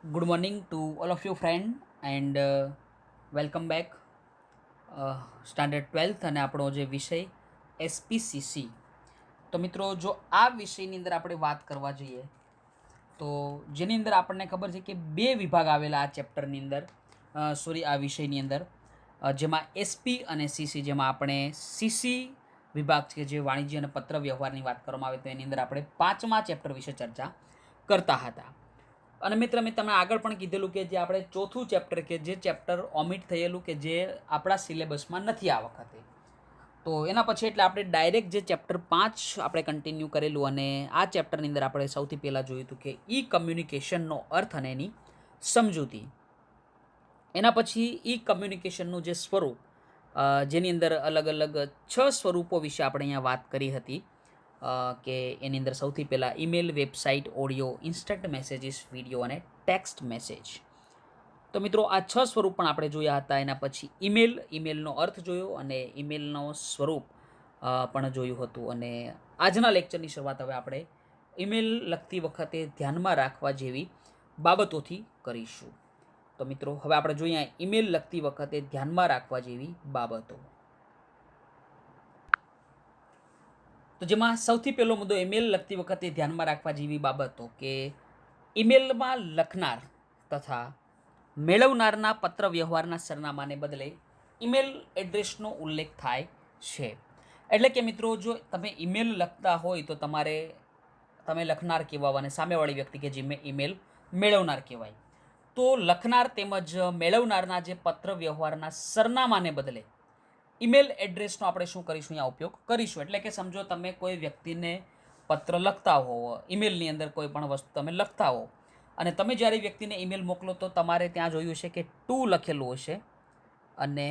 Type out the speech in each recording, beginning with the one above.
Good morning to all of you friend and welcome back standard 12th અને આપણો જે વિષય એસપીસીસી. તો મિત્રો જો આ વિષયની અંદર આપણે વાત કરવા જઈએ તો જેની અંદર આપણને ખબર છે કે બે વિભાગ આવેલા આ ચેપ્ટરની અંદર આ વિષયની અંદર જેમાં એસપી અને સીસી, જેમાં આપણે સીસી વિભાગ છે જે વાણિજ્ય અને પત્ર વ્યવહારની વાત કરવામાં આવે તો એની અંદર આપણે 5મા ચેપ્ટર વિશે ચર્ચા કરતા હતા. અને મિત્ર મેં તમને આગળ પણ કીધેલું કે જે આપણે ચોથું ચેપ્ટર કે જે ચેપ્ટર ઓમિટ થયેલું કે જે આપણા સિલેબસમાં નથી આ વખતે, તો એના પછી એટલે આપણે ડાયરેક્ટ જે ચેપ્ટર 5 આપણે કન્ટિન્યુ કરેલું અને આ ચેપ્ટરની અંદર આપણે સૌથી પહેલાં જોયું હતું કે ઈ કમ્યુનિકેશનનો અર્થ અને એની સમજૂતી. એના પછી ઈ કમ્યુનિકેશનનું જે સ્વરૂપ, જેની અંદર અલગ અલગ 6 સ્વરૂપો વિશે આપણે અહીંયા વાત કરી હતી કે એની અંદર સૌથી પહેલાં email, website, audio, instant messages, video અને ટેક્સ્ટ મેસેજ. તો મિત્રો આ 6 સ્વરૂપ પણ આપણે જોયા હતા. એના પછી ઈમેલનો અર્થ જોયો અને ઈમેલનો સ્વરૂપ પણ જોયું હતું. અને આજના લેક્ચરની શરૂઆત હવે આપણે ઈમેલ લખતી વખતે ધ્યાનમાં રાખવા જેવી બાબતોથી કરીશું. તો મિત્રો હવે આપણે જોઈએ ઈમેલ લખતી વખતે ધ્યાનમાં રાખવા જેવી બાબતો. તો જેમાં સૌથી પહેલો મુદ્દો ઈમેલ લખતી વખતે ધ્યાનમાં રાખવા જેવી બાબતો કે ઈમેલમાં લખનાર તથા મેળવનારના પત્ર વ્યવહારના સરનામાને બદલે ઈમેલ એડ્રેસનો ઉલ્લેખ થાય છે. એટલે કે મિત્રો જો તમે ઈમેલ લખતા હોય તો તમે લખનાર કહેવાય અને સામેવાળી વ્યક્તિ કે જે ઈમેલ મેળવનાર કહેવાય. તો લખનાર તેમજ મેળવનારના જે પત્ર વ્યવહારના સરનામાને બદલે ઈમેલ એડ્રેસનો આપણે શું કરીશું, અહીંયા ઉપયોગ કરીશું. એટલે કે સમજો તમે કોઈ વ્યક્તિને પત્ર લખતા હો, ઈમેલની અંદર કોઈ પણ વસ્તુ તમે લખતા હો અને તમે જ્યારે વ્યક્તિને ઈમેલ મોકલો તો તમારે ત્યાં જોયું છે કે ટુ લખેલું હશે અને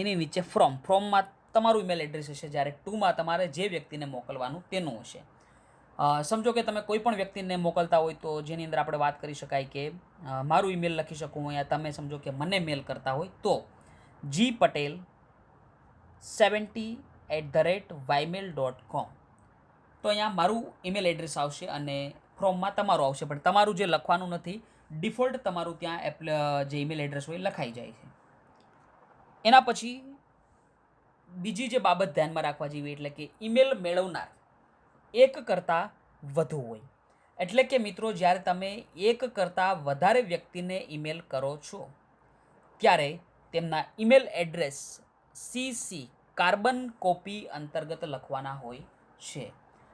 એની નીચે ફ્રોમમાં તમારું ઈમેલ એડ્રેસ હશે, જ્યારે ટુમાં તમારે જે વ્યક્તિને મોકલવાનું તેનું હશે. સમજો કે તમે કોઈ પણ વ્યક્તિને મોકલતા હોય તો જેની અંદર આપણે વાત કરી શકાય કે મારું ઈમેલ લખી શકું અહીંયા, તમે સમજો કે મને મેલ કરતા હોય તો gpatel70@ymail.com. તો અહીંયા મારું ઈમેલ એડ્રેસ આવશે અને ફ્રોમમાં તમારું આવશે, પણ તમારું જે લખવાનું નથી, ડિફોલ્ટ તમારું ત્યાં જે ઈમેલ એડ્રેસ હોય લખાઈ જાય છે. એના પછી બીજી જે બાબત ધ્યાનમાં રાખવા જેવી એટલે કે ઈમેલ મેળવનાર એક કરતાં વધુ હોય. એટલે કે મિત્રો જ્યારે તમે એક કરતાં વધારે વ્યક્તિને ઈમેલ કરો છો ત્યારે તેમના email address CC carbon copy અંતર્ગત લખવાના હોય છે.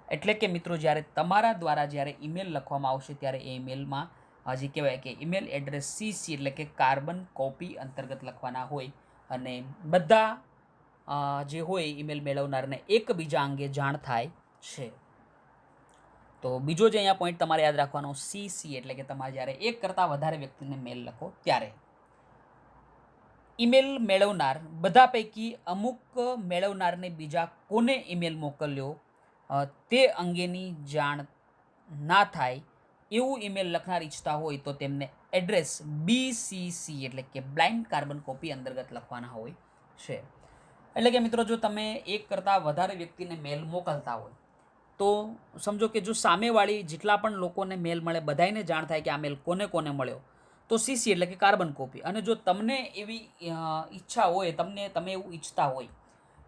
એટલે કે મિત્રો જ્યારે તમારા દ્વારા જ્યારે ઈમેલ લખવામાં આવશે ત્યારે એ ઈમેલમાં હજી કહેવાય કે ઈમેલ એડ્રેસ સીસી એટલે કે કાર્બન કોપી અંતર્ગત લખવાના હોય અને બધા જે હોય ઈમેલ મેળવનારને એકબીજા અંગે જાણ થાય છે. તો બીજો જે અહીંયા પોઈન્ટ તમારે યાદ રાખવાનો, સીસી એટલે કે તમારે જ્યારે એક કરતાં વધારે વ્યક્તિને મેલ લખો ત્યારે ઈમેલ મેળવનાર બધા પૈકી અમુક મેળવનારને બીજા કોને ઈમેલ મોકલ્યો તે અંગેની જાણ ના થાય એવું ઈમેલ લખનાર ઈચ્છતા હોય તો તેમને એડ્રેસ બીસીસી એટલે કે બ્લાઇન્ડ કાર્બન કોપી અંતર્ગત લખવાના હોય છે. એટલે કે મિત્રો જો તમે એક કરતાં વધારે વ્યક્તિને મેલ મોકલતા હોય તો સમજો કે જો સામેવાળી જેટલા પણ લોકોને મેલ મળે બધાને જાણ થાય કે આ મેલ કોને કોને મળ્યો તો સીસી એટલે કે કાર્બન કોપી. અને જો તમને એવી ઈચ્છા હોય, તમે એવું ઈચ્છતા હોય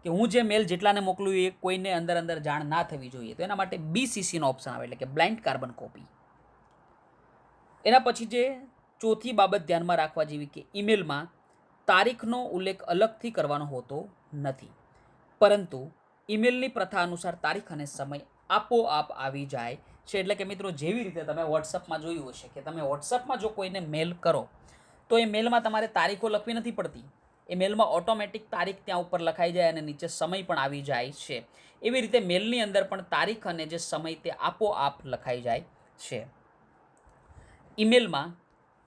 કે હું જે મેલ જેટલાને મોકલું એ કોઈને અંદર જાણ ના થવી જોઈએ, તો એના માટે બીસીસીનો ઓપ્શન આવે એટલે કે બ્લાઇન્ડ કાર્બન કોપી. એના પછી જે ચોથી બાબત ધ્યાનમાં રાખવા જેવી કે ઈમેલમાં તારીખનો ઉલ્લેખ અલગથી કરવાનો હોતો નથી, પરંતુ ઈમેલની પ્રથા અનુસાર તારીખ અને સમય આપોઆપ આવી જાય છે. એટલે કે મિત્રો જેવી રીતે તમે વોટ્સઅપમાં જોયું હશે કે તમે વોટ્સઅપમાં જો કોઈને મેલ કરો તો એ મેલમાં તમારે તારીખો લખવી નથી પડતી, એ મેલમાં ઓટોમેટિક તારીખ ત્યાં ઉપર લખાઈ જાય અને નીચે સમય પણ આવી જાય છે. એવી રીતે મેલની અંદર પણ તારીખ અને જે સમય તે આપોઆપ લખાઈ જાય છે. ઈમેલમાં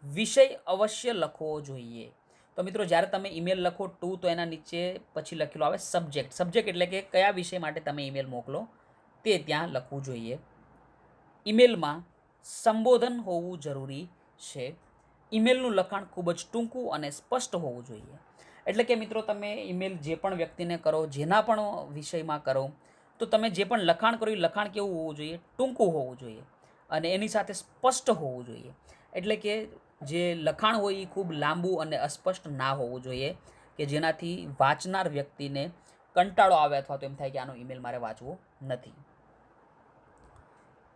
વિષય અવશ્ય લખવો જોઈએ. તો મિત્રો જ્યારે તમે ઈમેલ લખો ટુ તો એના નીચે પછી લખેલું આવે સબ્જેક્ટ એટલે કે કયા વિષય માટે તમે ઈમેલ મોકલો તે ત્યાં લખવું જોઈએ. ઈમેલમાં સંબોધન હોવું જરૂરી છે. ઈમેલનું લખાણ ખૂબ જ ટૂંકું અને સ્પષ્ટ હોવું જોઈએ. એટલે કે મિત્રો તમે ઈમેલ જે પણ વ્યક્તિને કરો, જેના પણ વિષયમાં કરો, તો તમે જે પણ લખાણ કરો એ લખાણ કેવું હોવું જોઈએ, ટૂંકું હોવું જોઈએ અને એની સાથે સ્પષ્ટ હોવું જોઈએ. એટલે કે જે લખાણ હોય એ ખૂબ લાંબુ અને અસ્પષ્ટ ના હોવું જોઈએ, કે જેનાથી વાંચનાર વ્યક્તિને કંટાળો આવે અથવા તો એમ થાય કે આનો ઈમેલ મારે વાંચવો નથી.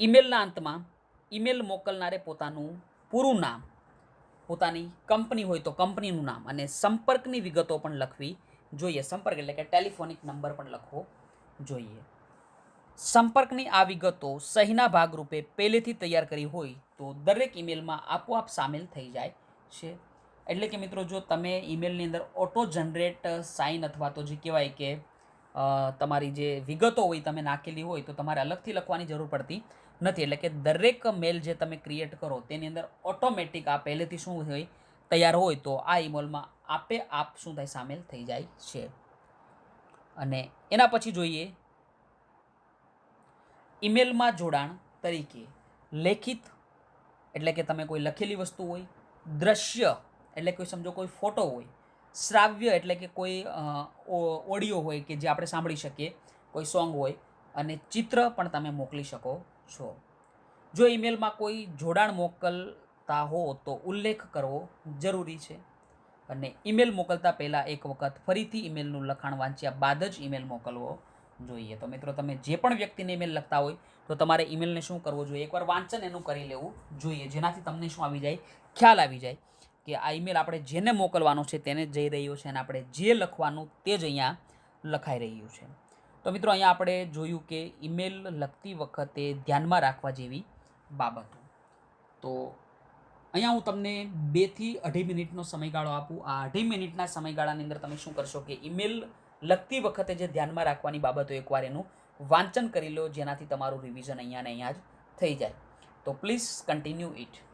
ઈમેલના અંતમાં ઈમેલ મોકલનારે પોતાનું પૂરું નામ, પોતાની કંપની હોય તો કંપનીનું નામ અને સંપર્કની વિગતો પણ લખવી જોઈએ. સંપર્ક એટલે કે ટેલિફોનિક નંબર પણ લખવો જોઈએ. સંપર્કની આ વિગતો સહીના ભાગરૂપે પહેલેથી તૈયાર કરી હોય તો દરેક ઈમેલમાં આપોઆપ સામેલ થઈ જાય છે. એટલે કે મિત્રો, જો તમે ઈમેલની અંદર ઓટો જનરેટ સાઇન અથવા તો જે કહેવાય કે તમારી જે વિગતો હોય તમે નાખેલી હોય તો તમારે અલગથી લખવાની જરૂર પડતી નથી. એટલે કે દરેક મેલ જે તમે ક્રિએટ કરો તેની અંદર ઓટોમેટિક આ પહેલેથી શું હોય, તૈયાર હોય, તો આ ઈમેલમાં આપે આપ શું થાય, સામેલ થઈ જાય છે. અને એના પછી જોઈએ ઈમેલમાં જોડાણ તરીકે લેખિત એટલે કે તમે કોઈ લખેલી વસ્તુ હોય, દ્રશ્ય એટલે કોઈ સમજો કોઈ ફોટો હોય, શ્રાવ્ય એટલે કે કોઈ ઓડિયો હોય કે જે આપણે સાંભળી શકીએ, કોઈ સોંગ હોય, અને ચિત્ર પણ તમે મોકલી શકો છો. જો ઈમેલમાં કોઈ જોડાણ મોકલતા હો તો ઉલ્લેખ કરવો જરૂરી છે. અને ઈમેલ મોકલતા પહેલાં એક વખત ફરીથી ઈમેલનું લખાણ વાંચ્યા બાદ જ ઈમેલ મોકલવો જોઈએ. તો મિત્રો, તમે જે પણ વ્યક્તિને ઈમેલ લખતા હોય તો તમારે ઈમેલને શું કરવું જોઈએ, એકવાર વાંચન એનું કરી લેવું જોઈએ, જેનાથી તમને શું આવી જાય, ખ્યાલ આવી જાય કે આ ઈમેલ આપણે જેને મોકલવાનો છે તેને જ જઈ રહ્યો છે અને આપણે જે લખવાનું તે જ અહીંયા લખાઈ રહ્યું છે. તો મિત્રો, અહીંયા આપણે જોયું કે ઈમેલ લખતી વખતે ધ્યાનમાં રાખવા જેવી બાબતો. તો અહીંયા હું તમને 2 થી 2.5 મિનિટનો સમયગાળો આપું. આ 2.5 મિનિટના સમયગાળાની અંદર તમે શું કરશો કે ઈમેલ લખતી વખતે જે ધ્યાનમાં રાખવાની બાબતો એકવાર એનું વાંચન કરી લો, જેનાથી તમારું રિવિઝન અહીંયા ને અહીંયા જ થઈ જાય. તો પ્લીઝ કન્ટિન્યુ ઇટ.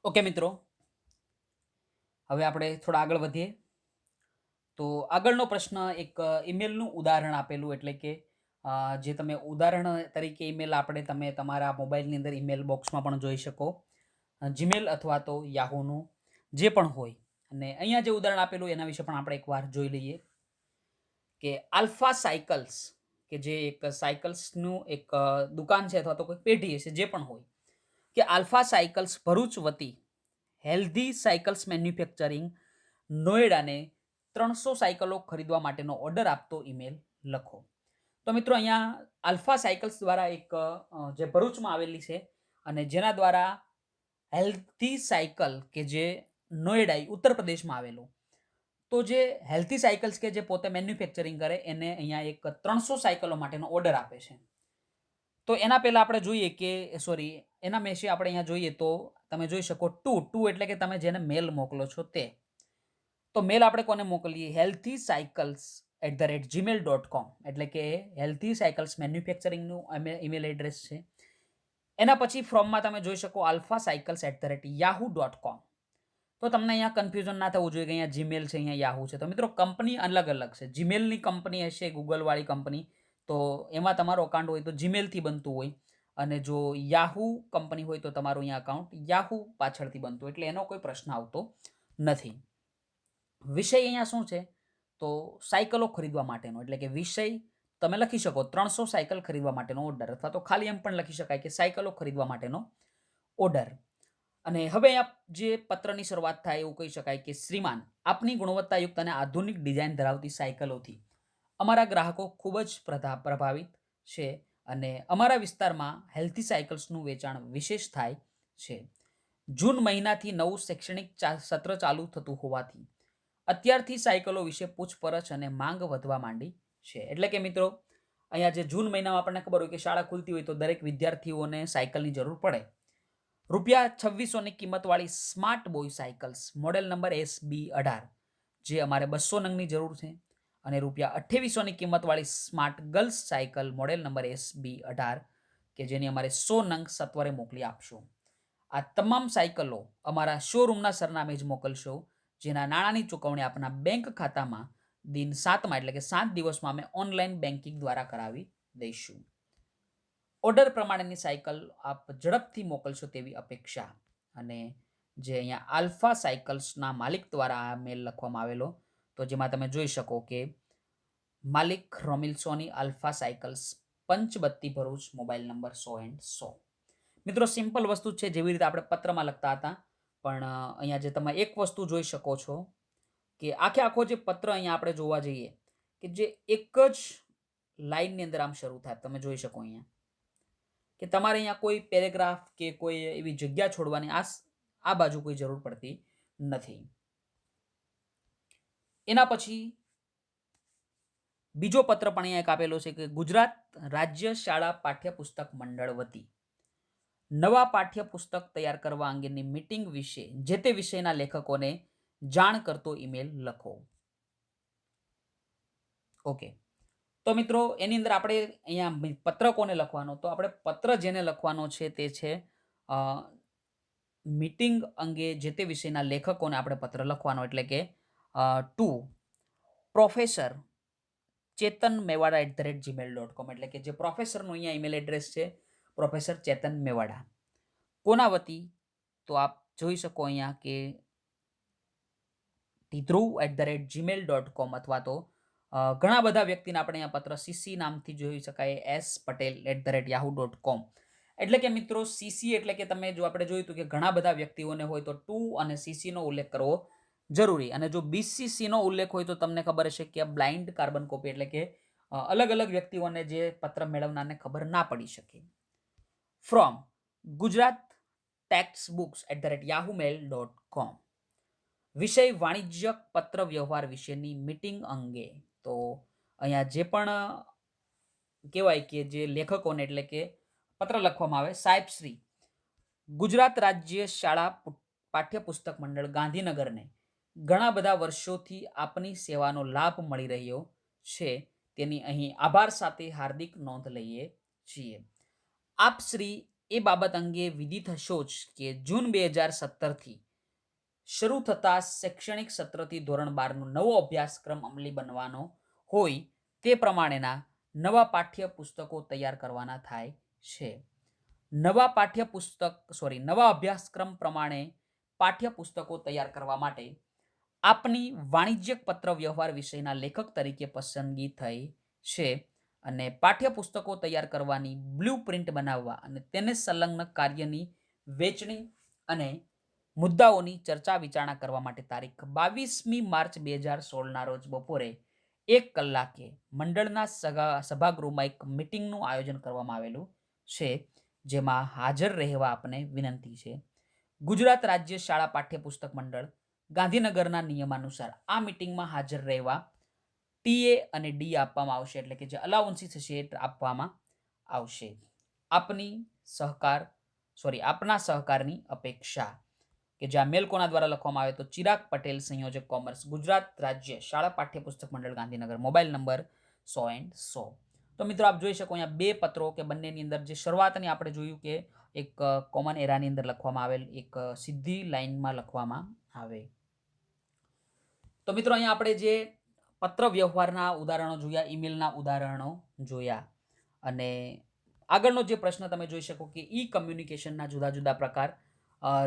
ઓકે મિત્રો, હવે આપણે થોડા આગળ વધીએ. તો આગળનો પ્રશ્ન એક ઈમેલનું ઉદાહરણ આપેલું, એટલે કે જે તમે ઉદાહરણ તરીકે ઈમેલ આપણે તમે તમારા મોબાઈલની અંદર ઈમેલ બોક્સમાં પણ જોઈ શકો, જીમેલ અથવા તો યાહૂનું જે પણ હોય. અને અહીંયા જે ઉદાહરણ આપેલું એના વિશે પણ આપણે એકવાર જોઈ લઈએ કે આલ્ફા સાયકલ્સ, કે જે એક સાયકલ્સનું એક દુકાન છે અથવા તો કોઈ પેઢી હશે જે પણ હોય, કે આલ્ફા સાયકલ્સ ભરૂચ વતી હેલ્ધી સાયકલ્સ મેન્યુફેક્ચરિંગ નોએડાને 300 સાયકલો ખરીદવા માટેનો ઓર્ડર આપતો ઈમેલ લખો. તો મિત્રો અહીંયા આલ્ફા સાયકલ્સ દ્વારા એક જે ભરૂચમાં આવેલી છે અને જેના દ્વારા હેલ્થી સાયકલ કે જે નોઈડા ઉત્તર પ્રદેશમાં આવેલું, તો જે હેલ્થી સાયકલ્સ કે જે પોતે મેન્યુફેક્ચરિંગ કરે એને અહીંયા એક 300 સાયકલો માટેનો ઓર્ડર આપે છે. તો એના પહેલાં આપણે જોઈએ કે એના મેશે આપણે અહીંયા જોઈએ તો તમે જોઈ શકો ટુ એટલે કે તમે જેને મેલ મોકલો છો તે. તો મેલ આપણે કોને મોકલીએ? healthycycles@gmail.com, એટલે કે હેલ્થી સાયકલ્સ મેન્યુફેક્ચરિંગનું ઈમેલ એડ્રેસ છે. એના પછી ફ્રોમમાં તમે જોઈ શકો alphacycles@yahoo.com. તો તમને અહીંયા કન્ફ્યુઝન ના થવું જોઈએ કે અહીંયા જીમેલ છે, અહીંયા યાહુ છે. તો મિત્રો કંપની અલગ અલગ છે. જીમેલની કંપની હશે ગૂગલવાળી કંપની, તો એમાં તમારો અકાઉન્ટ હોય તો જીમેલથી બનતું હોય, અને જો યાહુ કંપની હોય તો તમારું અહીંયા અકાઉન્ટ યાહુ પાછળથી બનતું, એટલે એનો કોઈ પ્રશ્ન આવતો નથી. વિષય અહીંયા શું છે? તો સાયકલો ખરીદવા માટેનો, એટલે કે વિષય તમે લખી શકો 300 સાયકલ ખરીદવા માટેનો ઓર્ડર, અથવા તો ખાલી એમ પણ લખી શકાય કે સાયકલો ખરીદવા માટેનો ઓર્ડર. અને હવે આ જે પત્રની શરૂઆત થાય એવું કહી શકાય કે શ્રીમાન, આપની ગુણવત્તાયુક્ત અને આધુનિક ડિઝાઇન ધરાવતી સાયકલોથી અમારા ગ્રાહકો ખૂબ જ પ્રભાવિત છે અને અમારા વિસ્તારમાં હેલ્થી સાયકલ્સનું વેચાણ વિશેષ થાય છે. જૂન મહિનાથી નવું શૈક્ષણિક સત્ર ચાલુ થતું હોવાથી અત્યારથી સાયકલો વિશે પૂછપરછ અને માંગ વધવા માંડી છે. એટલે કે મિત્રો અહીંયા જે જૂન મહિનામાં આપણને ખબર હોય કે શાળા ખુલતી હોય તો દરેક વિદ્યાર્થીઓને સાયકલની જરૂર પડે. ₹2600ની કિંમતવાળી smart boy cycles model number SB18 જે અમારે 200 નંગની જરૂર છે, અને ₹2800ની કિંમતવાળી smart girls cycle model number SB18 કે જેની અમારે 100 નંગ સત્વરે મોકલી આપશો. આ તમામ સાયકલો અમારા શોરૂમના સરનામે જ મોકલશો, જેના નાણાંની ચૂકવણી આપના બેંક ખાતામાં દિન 7માં એટલે કે 7 દિવસમાં અમે ઓનલાઈન બેન્કિંગ દ્વારા કરાવી દઈશું. ઓર્ડર પ્રમાણેની સાયકલ આપ ઝડપથી મોકલશો તેવી અપેક્ષા. અને જે અહીંયા આલ્ફા સાયકલ્સના માલિક દ્વારા આ મેલ લખવામાં આવેલો, તો જેમાં તમે જોઈ શકો કે માલિક Romil Soni, alpha cycles, Panchbatti Bharuch, mobile number 100 and 100. મિત્રો સિમ્પલ વસ્તુ છે, જેવી રીતે આપણે પત્રમાં લખતા હતા, પણ અહીંયા જે તમે એક વસ્તુ જોઈ શકો છો કે આખો જે પત્ર અહીંયા આપણે જોવા જઈએ કે જે એક જ લાઈનની અંદર આમ શરૂ થાય, તમે જોઈ શકો અહીંયા કે તમારે અહીંયા કોઈ પેરેગ્રાફ કે કોઈ એવી જગ્યા છોડવાની આ બાજુ કોઈ જરૂર પડતી નથી. એના પછી બીજો પત્ર પણ અહીંયા એક આપેલો છે કે ગુજરાત રાજ્ય શાળા પાઠ્યપુસ્તક મંડળ વતી નવા પાઠ્યપુસ્તક તૈયાર કરવા અંગેની મીટિંગ વિશે જે તે વિષયના લેખકોને જાણ કરતો ઈમેલ લખો. ઓકે, તો મિત્રો એની અંદર આપણે અહીંયા પત્ર કોને લખવાનો, તો આપણે પત્ર જેને લખવાનો છે તે છે મીટિંગ અંગે જે તે વિષયના લેખકોને આપણે પત્ર લખવાનો, એટલે કે ટુ પ્રોફેસર ચેતન મેવાડા@gmail.com, એટલે કે જે પ્રોફેસરનું અહીંયા ઈમેલ એડ્રેસ છે પ્રોફેસર ચેતન મેવાડા. કોના વતી? તો આપ જોઈ શકો અહીંયા કે dhruv@gmail.com, અથવા તો ઘણા બધા વ્યક્તિને આપણે અહીંયા પત્ર સીસી નામથી જોઈ શકાય, spatel@yahoo.com. એટલે કે મિત્રો સીસી એટલે કે તમે જો આપણે જોયું હતું કે ઘણા બધા વ્યક્તિઓને હોય તો ટુ અને સીસીનો ઉલ્લેખ કરવો જરૂરી, અને જો બીસીસીનો ઉલ્લેખ હોય તો તમને ખબર હશે કે બ્લાઇન્ડ કાર્બન કોપી, એટલે કે અલગ અલગ વ્યક્તિઓને જે પત્ર મેળવનારને ખબર ના પડી શકે. From Gujarat textbooks@yahoomail.com. વિષય વાણિજ્યક પત્ર વ્યવહાર વિશેની મીટિંગ અંગે. તો અહીંયા જે પણ કહેવાય કે જે લેખકોને એટલે કે પત્ર લખવામાં આવે, સાહેબ શ્રી ગુજરાત રાજ્ય શાળા પાઠ્યપુસ્તક મંડળ ગાંધીનગરને ઘણા બધા વર્ષોથી આપની સેવાનો લાભ મળી રહ્યો છે, તેની અહીં આભાર સાથે હાર્દિક નોંધ લઈએ છીએ. આપ શ્રી એ બાબત અંગે વિદિત હશો જ કે જૂન 2017થી શરૂ થતા શૈક્ષણિક સત્રથી ધોરણ 12નો નવો અભ્યાસક્રમ અમલી બનવાનો હોય તે પ્રમાણેના નવા પાઠ્યપુસ્તકો તૈયાર કરવાના થાય છે. નવા અભ્યાસક્રમ પ્રમાણે પાઠ્યપુસ્તકો તૈયાર કરવા માટે આપની વાણિજ્યક પત્ર વ્યવહાર વિષયના લેખક તરીકે પસંદગી થઈ છે, અને પાઠ્યપુસ્તકો તૈયાર કરવાની બ્લુપ્રિન્ટ બનાવવા અને તેને સંલગ્ન કાર્યની વેચણી અને મુદ્દાઓની ચર્ચા વિચારણા કરવા માટે તારીખ 22મી માર્ચ 2016ના રોજ બપોરે 1 કલાકે મંડળના સભાગૃહમાં એક મીટિંગનું આયોજન કરવામાં આવેલું છે, જેમાં હાજર રહેવા આપને વિનંતી છે. ગુજરાત રાજ્ય શાળા પાઠ્યપુસ્તક મંડળ ગાંધીનગરના નિયમાનુસાર આ મીટિંગમાં હાજર રહેવા ટીએ અને ડી આપવામાં આવશે, એટલે કે જે અલાઉન્સીસ છે એ આપવામાં આવશે. આપના સહકારની અપેક્ષા, કે જે આ મેલ કોના દ્વારા લખવામાં આવે તો ચિરાગ પટેલ, સંયોજક કોમર્સ, ગુજરાત રાજ્ય શાળા પાઠ્યપુસ્તક મંડળ ગાંધીનગર, મોબાઈલ નંબર 100 તો મિત્રો આપ જોઈ શકો અહીંયા બે પત્રો કે બંનેની અંદર જે શરૂઆતની આપણે જોયું કે એક કોમન એરાની અંદર લખવામાં આવેલ, એક સીધી લાઈનમાં લખવામાં આવે. તો મિત્રો અહીંયા આપણે જે પત્ર વ્યવહારના ઉદાહરણો જોયા, ઈમેલના ઉદાહરણો જોયા, અને આગળનો જે પ્રશ્ન તમે જોઈ શકો કે ઈ કમ્યુનિકેશનના જુદા જુદા પ્રકાર,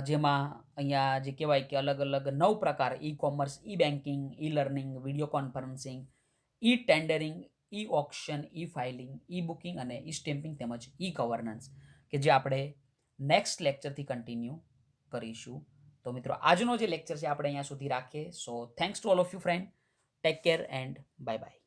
જેમાં અહીંયા જે કહેવાય કે અલગ અલગ 9 પ્રકાર: e commerce, e banking, e learning, video conferencing, e tendering, e auction, e filing, e booking અને ઈ સ્ટેમ્પિંગ તેમજ ઈ ગવર્નન્સ, કે જે આપણે નેક્સ્ટ લેક્ચરથી કન્ટિન્યુ કરીશું. તો મિત્રો આજનો જે લેક્ચર છે આપણે અહીંયા સુધી રાખીએ. સો thanks to all of you friend. Take care and bye bye.